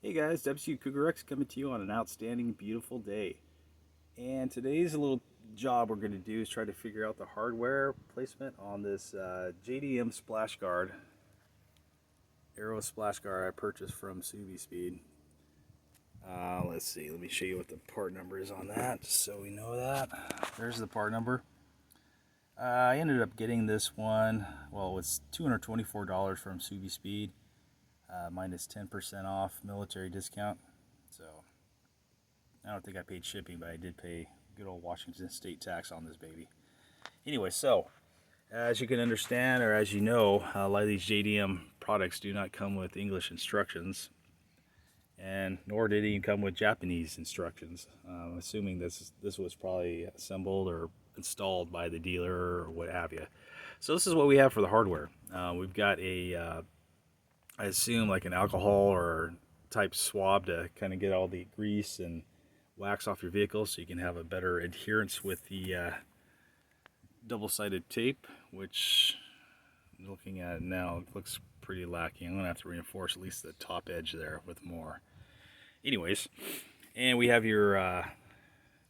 Hey guys, WRX coming to you on an outstanding, beautiful day. And today's little job we're going to do is try to figure out the hardware placement on this JDM splash guard, Aero splash guard I purchased from Subaru. Let's see, let me show you what the part number is on that, just so we know that. There's the part number. I ended up getting this one, well, it was $224 from Subaru. Minus 10% off military discount. So I don't think I paid shipping, but I did pay good old Washington state tax on this baby. Anyway, so as you can understand, or as you know, a lot of these JDM products do not come with English instructions, and nor did it even come with Japanese instructions. I'm assuming this was probably assembled or installed by the dealer or what have you. So this is what we have for the hardware. We've got a I assume like an alcohol or type swab to kind of get all the grease and wax off your vehicle so you can have a better adherence with the double-sided tape, which looking at it now it looks pretty lacking. I'm going to have to reinforce at least the top edge there with more. Anyways, and we have your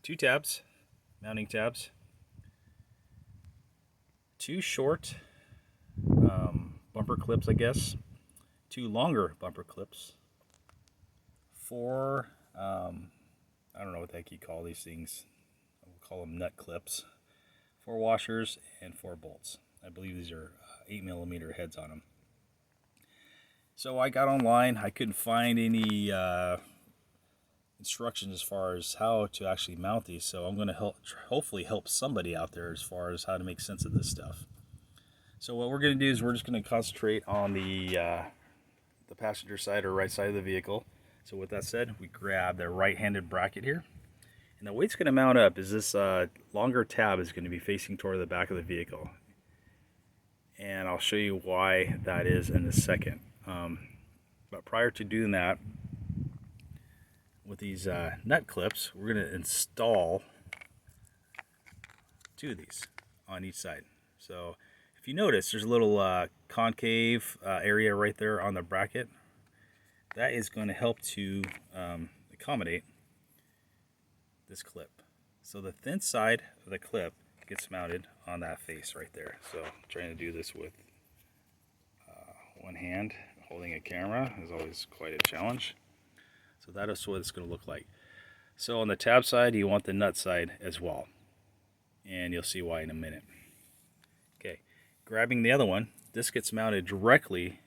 two tabs, mounting tabs, two short bumper clips, I guess, two longer bumper clips, four, I don't know what the heck you call these things, we'll call them nut clips, four washers, and four bolts. I believe these are 8mm heads on them. So I got online, I couldn't find any instructions as far as how to actually mount these, so I'm going to hopefully help somebody out there as far as how to make sense of this stuff. So what we're going to do is we're just going to concentrate on the passenger side or right side of the vehicle. So with that said, we grab the right-handed bracket here, and the way it's going to mount up is this longer tab is going to be facing toward the back of the vehicle, and I'll show you why that is in a second. But prior to doing that, with these nut clips, we're going to install two of these on each side. So if you notice, there's a little concave area right there on the bracket. That is going to help to accommodate this clip. So the thin side of the clip gets mounted on that face right there. So I'm trying to do this with one hand. Holding a camera is always quite a challenge. So that is what it's going to look like. So on the tab side, you want the nut side as well. And you'll see why in a minute. Okay. Grabbing the other one, this gets mounted directly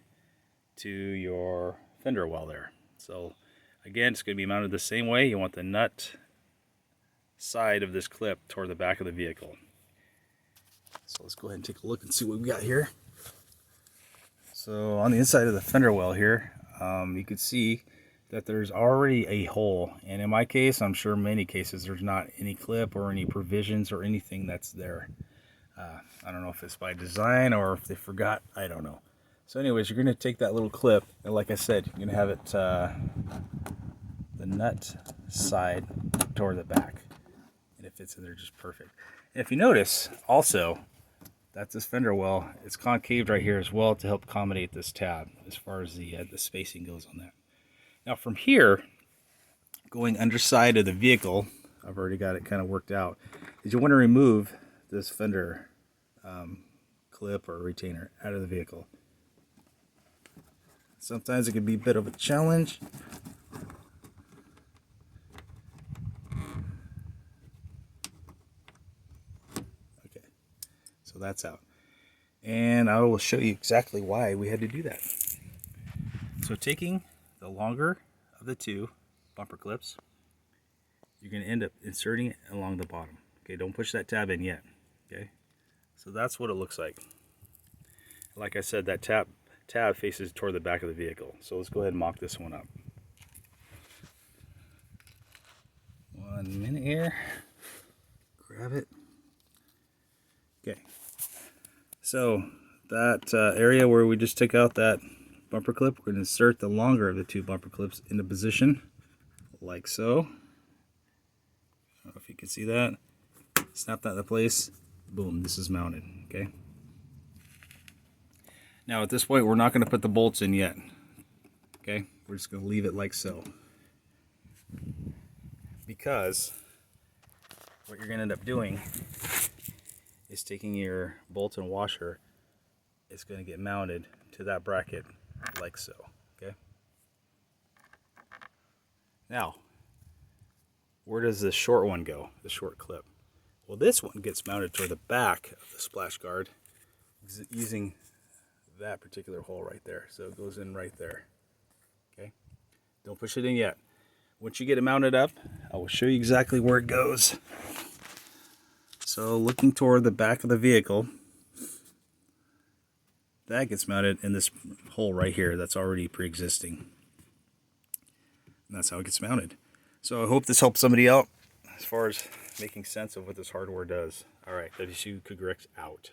to your fender well there. So again, it's going to be mounted the same way. You want the nut side of this clip toward the back of the vehicle. So let's go ahead and take a look and see what we got here. So on the inside of the fender well here, you can see that there's already a hole, and in my case, I'm sure many cases, there's not any clip or any provisions or anything that's there. I don't know if it's by design or if they forgot, I don't know. So anyways, you're going to take that little clip, and like I said, you're going to have it the nut side toward the back, and it fits in there just perfect. And if you notice, also, that's this fender well, it's concaved right here as well to help accommodate this tab as far as the spacing goes on that. Now from here, going underside of the vehicle, I've already got it kind of worked out, is you want to remove this fender clip or retainer out of the vehicle. Sometimes it can be a bit of a challenge. Okay, so that's out. And I will show you exactly why we had to do that. So taking the longer of the two bumper clips, you're going to end up inserting it along the bottom. Okay, don't push that tab in yet. Okay, so that's what it looks like. Like I said, that tab faces toward the back of the vehicle. So let's go ahead and mock this one up. 1 minute here. Grab it. Okay. So that area where we just took out that bumper clip, we're going to insert the longer of the two bumper clips into position, like so. I don't know if you can see that. Snap that into place. Boom, this is mounted. Okay. Now at this point, we're not going to put the bolts in yet. Okay, we're just going to leave it like so. Because what you're going to end up doing is taking your bolt and washer, it's going to get mounted to that bracket like so. Okay. Now, where does the short one go? The short clip. Well, this one gets mounted toward the back of the splash guard using that particular hole right there. So it goes in right there. Okay. Don't push it in yet. Once you get it mounted up, I will show you exactly where it goes. So looking toward the back of the vehicle, that gets mounted in this hole right here that's already pre-existing. And that's how it gets mounted. So I hope this helps somebody out as far as making sense of what this hardware does. All right, WC Cougar X out.